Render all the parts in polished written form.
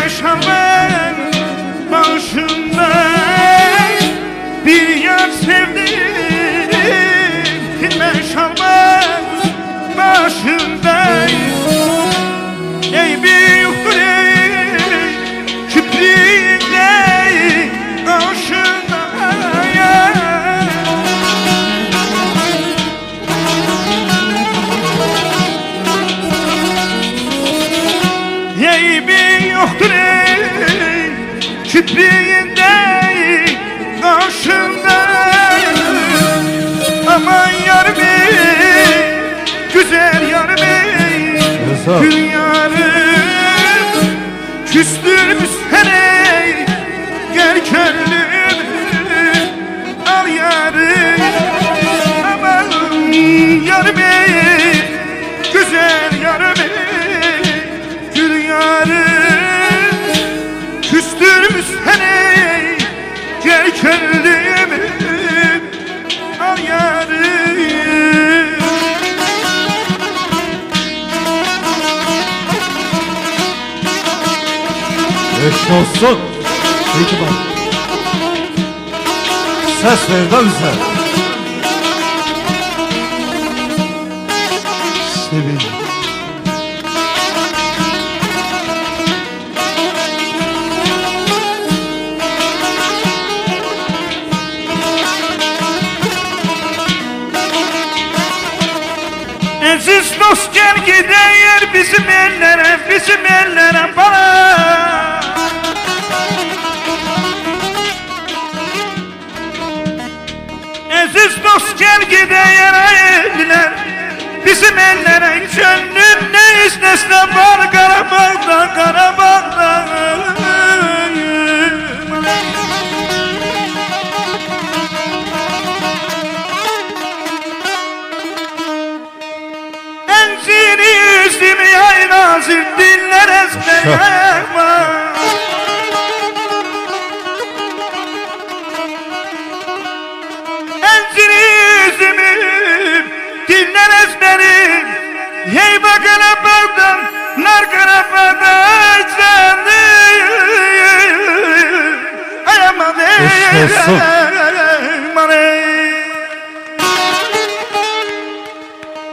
şal ben başımda bir yar sevdim. Dinme şal ben başımda ey büyüktür ey küplüğünde aşığında ey büyüktür ey küplüğünde aşığında aman yarım ey güzel yarım ey gül yarım küstürmüş seni gel gönlümü al yarım aman yarım ey güzel yarım ey gül yarım küstürmüş seni gel gönlümü al yarım. Eşk olsun. Peki bak. Ses ver de bize. Sevin. Aziz dost gel gider bizim ellere bana. Aziz dost gel gider eller bizim ellere gönlün ne isterse var Karabağ'da Karabağ'da. Enzini yüzümü yay nazır diller ezberleme. Enzini yüzümü diller ezberim hey bakana bağdan nar karafada canım ayamadı. Eşk olsun.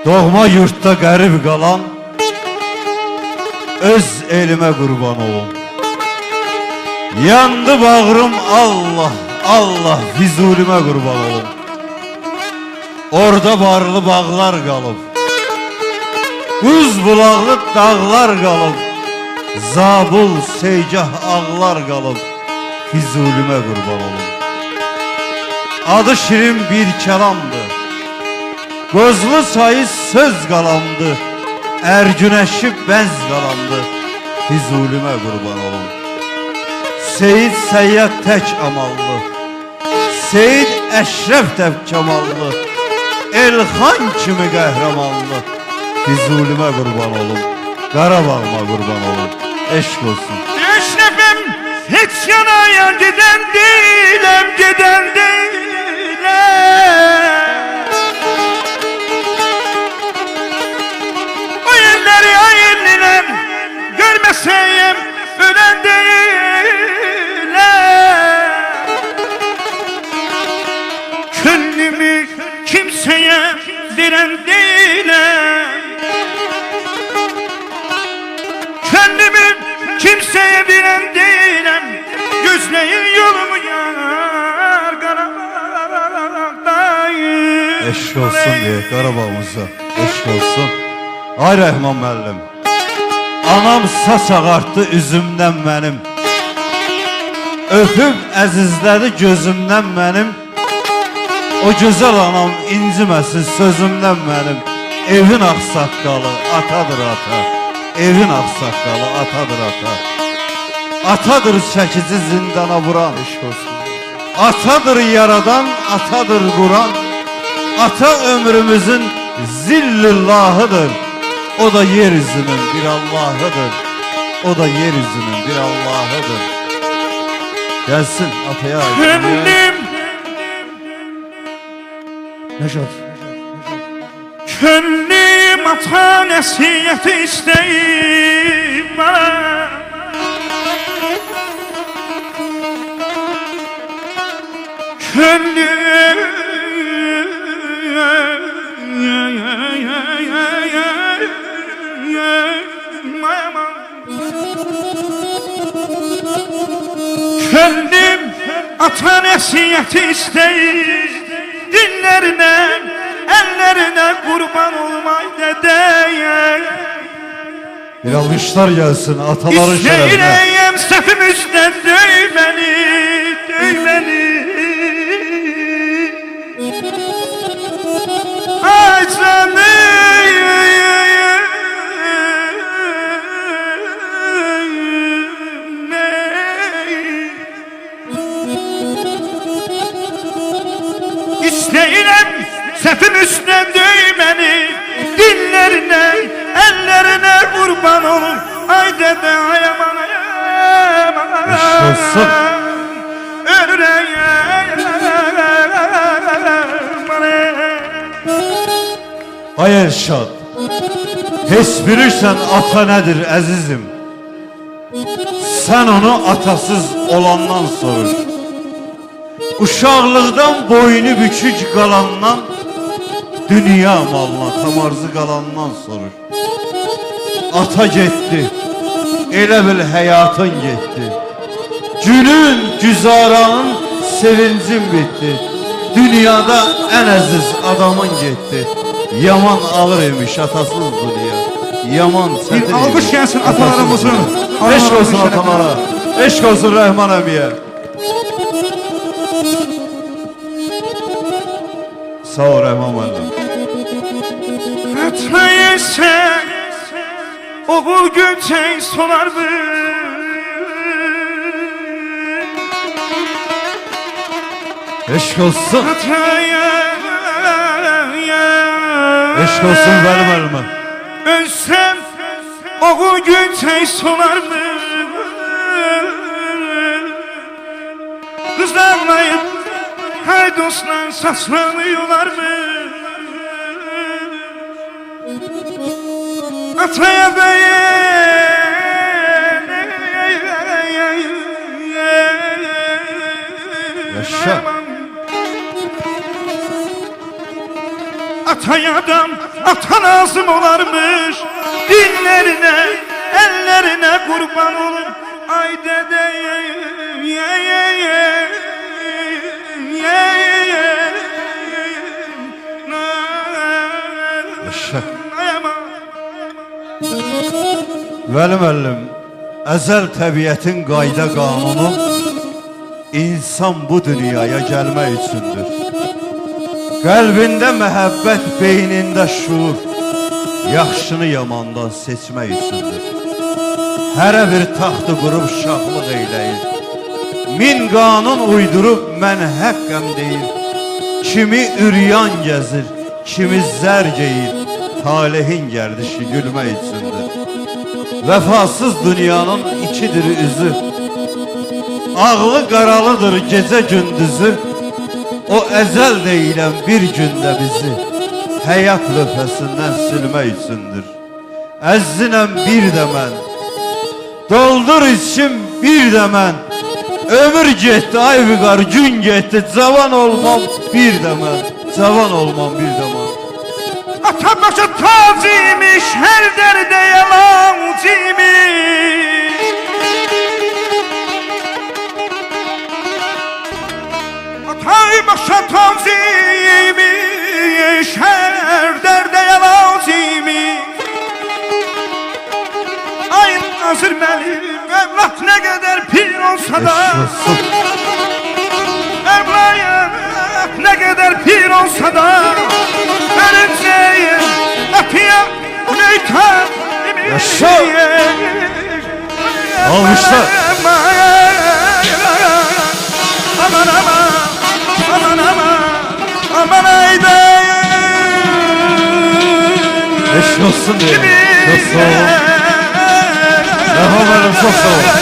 Doğma yurtta garip kalan öz elime kurban olum. Yandı bağrım Allah Allah Füzulime kurban olum. Orada barlı bağlar kalıp buz bulaqlı dağlar kalıp zabul seycah ağlar kalıp Füzulime kurban olum. Adı şirin bir kelamdı, gözlü sayı söz qalamdı, Ergüneşi benz qalamdı, Füzulime kurban olum. Seyid Səyyad tək amallı, Seyid Əşrəf təb kamallı, Elxan kimi qəhrəmanlı, Füzulime kurban olum. Qarabağıma kurban olum. Eşk olsun. Eşrefim hiç yanaya giden değilim, giden değilim. O yerleri ayırlılar görmeseyim ölen değilim. Gönlümü kimseye veren değilim. Kendimi kimseye bilen değilim. Gözleyin yolumu yar Karabağ'dayım. Eşk olsun diye Qarabağımıza. Eşk olsun. Ay Rəhman müəllim, anam saç ağartdı üzümdən mənim, öpüb əzizlədi gözümdən mənim. O gözəl anam inciməsin sözümdən mənim. Evin ağsaqqalı atadır ata, evin ağsaqqalı atadır ata. Atadır çəkici zindana vuran, atadır yaradan, atadır quran. Ata ömrümüzün zillullahıdır. O da yeryüzünün bir Allahıdır. O da yeryüzünün bir Allahıdır. Gelsin ataya ait. Gönlüm Neşat. Gönlüm ata nəsiyyəti istəyib bana. Könlüm ata nəsiyyəti istəyir, dinlərine, ellerine kurban olmay dedeye. Bir alkışlar gelsin ataların şerefine. İstəyirəm səhvimizdən döyməni, döyməni. Ay canım. İstəyirəm səhvimizdən döyməni, dinlərine, ellerine kurban olun. Ay dede ay aman ay aman. Eşk olsun. Ay Elşad, heç bilirsən ata nədir əzizim? Sən onu atasız olandan sorur. Uşaqlıqdan boynu bükük qalandan, dünya malına tamarzı qalandan sorur. Ata getdi, elə bil həyatın getdi. Günün, güzaranın, sevincin bitdi. Dünyada ən əziz adamın getdi. Yaman ağır imiş atasız dünya. Yaman çətin Bir alqış gəlsin atalarımızın. Eşq olsun atalara. Eşq olsun Rəhman əmiyə. Sağ ol Rəhman müəllim. Atayı sen oğul gülçək solar mı? Eşq olsun. Ataya Eşq olsun Vəli müəllimə. ölsem oğul gülçək solar mı? Kız ağlayıp hay dostlar saçmalıyorlar mı? Ataya Yaşa. Ataya adam ata lazım olarmış. Dinlerine, ellerine kurban olun. Ay dede Yaşa. Vəli müəllim, əzəl təbiətin qayda qanunu insan bu dünyaya gəlmək üçündür. Qəlbində məhəbbət, beynində şuur, yaxşını yamandan seçmək üçündür. Hərə bir taxtı qurub şahlıq eyləyir. Min qanun uydurub mən həqqəm deyir. Kimi üryan gəzir, kimi zər geyir, talehin gərdişi gülmək üçündür. Vəfasız dünyanın ikidir üzü, ağlı qaralıdır gecə gündüzü. O əzəl deyilən bir gündə bizi həyat lövhəsindən silmək üçündür. Əzzinəm bir də mən, doldur içim bir də mən. Ömür getdi ay vüqar, gün getdi, cavan olmam bir də mən, cavan olmam bir də mən. Ata başı tacıymış, her derde yalancıymış. Atay başa tacıymış, her derde yalancıymış. Ay hazır benim evlat ne kadar pir olsa da, Eşk olsun. evlat ne kadar pir olsa da, öleceğim atıya neytan. Yaşa. Almışlar. Aman aman, aman aman, aman ayda. Eşk olsun diye. Çok sağ ol. Rəhman müəllim, çok sağ ol.